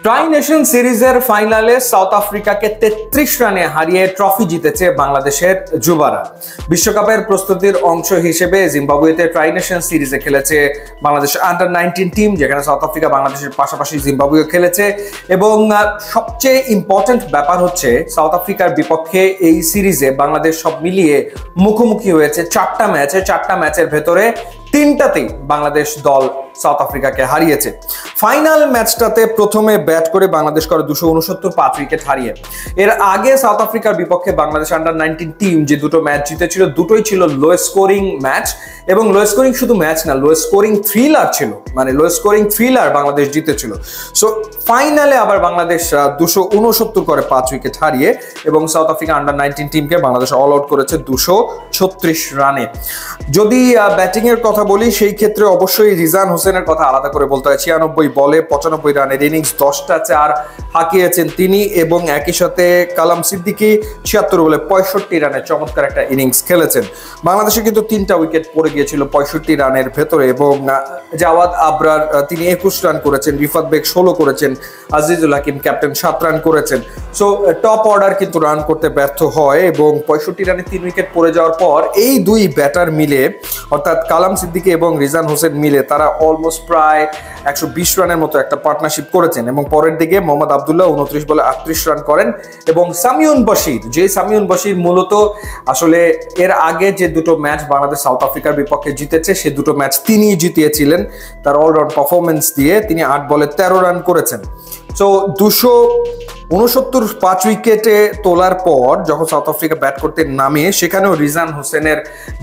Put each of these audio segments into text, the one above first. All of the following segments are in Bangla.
ট্রাই নেশন সিরিজের ফাইনালে সাউথ আফ্রিকাকে 33 রানে হারিয়ে ট্রফি জিতেছে বাংলাদেশের যুবারা। বিশ্বকাপের প্রস্তুতির অংশ হিসেবে জিম্বাবুয়েতে ট্রাই নেশন সিরিজে খেলেছে বাংলাদেশ আন্ডার-19 টিম, যেখানে সাউথ আফ্রিকা বাংলাদেশের পাশাপাশি জিম্বাবুয়ে খেলেছে। এবং সবচেয়ে ইম্পর্টেন্ট ব্যাপার হচ্ছে সাউথ আফ্রিকার বিপক্ষে এই সিরিজে বাংলাদেশ সব মিলিয়ে মুখোমুখি হয়েছে 4টা ম্যাচে। 4টা ম্যাচের ভেতরে 3টাতেই বাংলাদেশ দল সাউথ আফ্রিকাকে হারিয়েছে। ফাইনাল ম্যাচটাতে প্রথমে ব্যাট করে বাংলাদেশ করে 269, 5 উইকেট হারিয়ে। এর আগে সাউথ আফ্রিকার বিপক্ষে বাংলাদেশ আন্ডার-19 টিম যে দুটো ম্যাচ জিতেছিল, দুটোই ছিল লো স্কোরিং ম্যাচ। এবং লো স্কোরিং শুধু ম্যাচ না, লো স্কোরিং থ্রিলার ছিল, মানে লো স্কোরিং থ্রিলার বাংলাদেশ জিতেছিল। সো ফাইনালে আবার বাংলাদেশ 269 করে 5 উইকেট হারিয়ে এবং সাউথ আফ্রিকা আন্ডার-19 টিমকে বাংলাদেশ অল আউট করেছে 236 রানে। যদি ব্যাটিং এর কথা বলি, সেই ক্ষেত্রে অবশ্যই রিজান হোসেনের কথা আলাদা করে বলতে হয়। 96 বলে 95 রানের ইনিংস, 10টা 4 হাঁকিয়েছেন তিনি। এবং একই সাথে কালাম সিদ্দিকী 76 বলে 65 রানের চমৎকার একটা ইনিংস খেলেছেন। বাংলাদেশে কিন্তু 3টা উইকেট পড়ে গিয়েছিল 65 রানের ভেতরে। এবং জাওয়াদ আবরার তিনি 21 রান করেছেন, রিফাত বেগ 16 করেছেন, আজিজুল হাকিম ক্যাপ্টেন 7 রান করেছেন। সো টপ অর্ডার কিন্তু রান করতে ব্যর্থ হয় এবং 65 রানে 3 উইকেট পড়ে যাওয়ার পর এই দুই ব্যাটার মিলে, অর্থাৎ কালাম সিদ্দিকী এবং রিজান হোসেন মিলে তারা অলমোস্ট প্রায় 120 রানের মতো একটা পার্টনারশিপ করেছেন। এবং পরের দিকে মোহাম্মদ আবদুল্লাহ 29 বলে 38 রান করেন। এবং সামিউন বশির মূলত আসলে এর আগে যে দুটো ম্যাচ বাংলাদেশ সাউথ আফ্রিকার বিপক্ষে জিতেছে, সে দুটো ম্যাচ তিনিই জিতিয়েছিলেন তার অলরাউন্ড পারফরমেন্স দিয়ে। তিনি 8 বলে 13 রান করেছেন। সো 269 5 উইকেটে তোলার পর যখন সাউথ আফ্রিকা ব্যাট করতে নামে, সেখানেও রিজান হোসেনের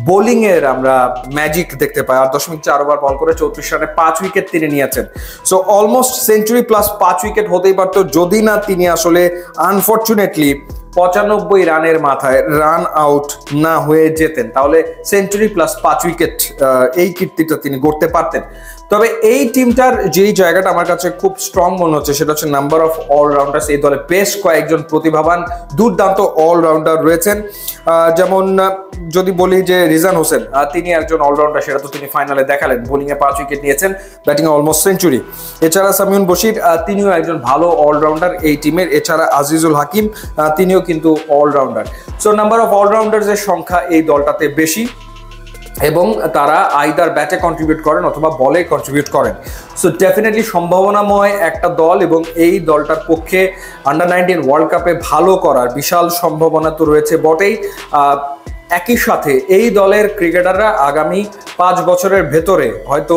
বোলিং এর আমরা ম্যাজিক দেখতে পাই। 8.4 ওভার বল করে 34 রানে 5 উইকেট তিনি নিয়েছেন। So almost century plus 5 wicket হতেই পারতো, যদি না তিনি আসলে আনফরচুনেটলি 95 রানের মাথায় রান আউট না হয়ে যেতেন, তাহলে সেঞ্চুরি প্লাস 5 উইকেট এই কীর্তিটা তিনি গড়তে পারতেন। তবে এই টিমটার যেই জায়গাটা আমার কাছে খুব স্ট্রং মনে হচ্ছে, সেটা হচ্ছে নাম্বার অফ অলরাউন্ডার্স। এই দলে বেশ কয়েকজন প্রতিভাবান দুর্দান্ত অলরাউন্ডার রয়েছেন। যেমন যদি বলি যে রিজান হোসেন তিনি একজন অলরাউন্ডার, সেটা তো তিনি ফাইনালে দেখালেন। বোলিংয়ে 5 উইকেট নিয়েছেন, ব্যাটিংয়ে অলমোস্ট সেঞ্চুরি। এছাড়া সামিউন বশির তিনিও একজন ভালো অলরাউন্ডার এই টিমের। এছাড়া আজিজুল হাকিম তিনিও কিন্তু অলরাউন্ডার। সো নাম্বার অফ অলরাউন্ডার্সের সংখ্যা এই দলটাতে বেশি এবং তারা আইদার ব্যাটে কন্ট্রিবিউট করেন অথবা বলে কন্ট্রিবিউট করেন। সো ডেফিনেটলি সম্ভাবনাময় একটা দল এবং এই দলটার পক্ষে আন্ডার-19 ওয়ার্ল্ড কাপে ভালো করার বিশাল সম্ভাবনা তো রয়েছে বটেই। একই সাথে এই দলের ক্রিকেটাররা আগামী 5 বছরের ভেতরে হয়তো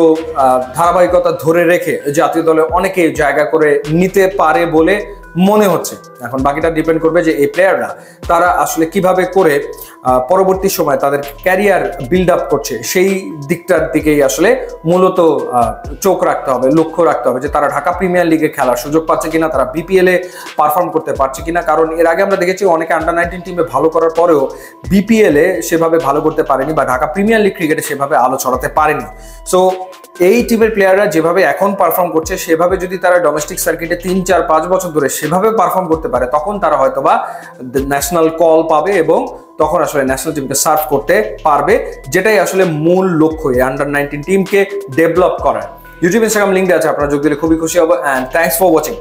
ধারাবাহিকতা ধরে রেখে জাতীয় দলে অনেকে জায়গা করে নিতে পারে বলে মনে হচ্ছে। এখন বাকিটা ডিপেন্ড করবে যে এই প্লেয়াররা তারা আসলে কিভাবে করে পরবর্তী সময় তাদের ক্যারিয়ার বিল্ড আপ করছে, সেই দিকটার দিকেই আসলে মূলত চোখ রাখতে হবে, লক্ষ্য রাখতে হবে যে তারা ঢাকা প্রিমিয়ার লিগে খেলার সুযোগ পাচ্ছে কিনা, তারা বিপিএল এ পারফর্ম করতে পারছে কিনা। কারণ এর আগে আমরা দেখেছি অনেকে আন্ডার-19 টিমে ভালো করার পরেও বিপিএল এ সেভাবে ভালো করতে পারেনি বা ঢাকা প্রিমিয়ার লিগ ক্রিকেটে সেভাবে আলো ছড়াতে পারেনি। সো এই টিমের প্লেয়াররা যেভাবে এখন পারফর্ম করছে, সেভাবে যদি তারা ডোমেস্টিক সার্কিটে 3, 4, 5 বছর ধরে সেভাবে পারফর্ম করতে পারে, তখন তারা হয়তোবা ন্যাশনাল কল পাবে এবং তখন আসলে ন্যাশনাল টিমকে সার্ভ করতে পারবে, যেটাই আসলে মূল লক্ষ্য এই আন্ডার-19 টিমকে ডেভেলপ করার। ইউটিউব ইনস্টাগ্রাম লিঙ্ক আছে, আপনারা যোগ দিলে খুবই খুশি হবো। And thanks for watching.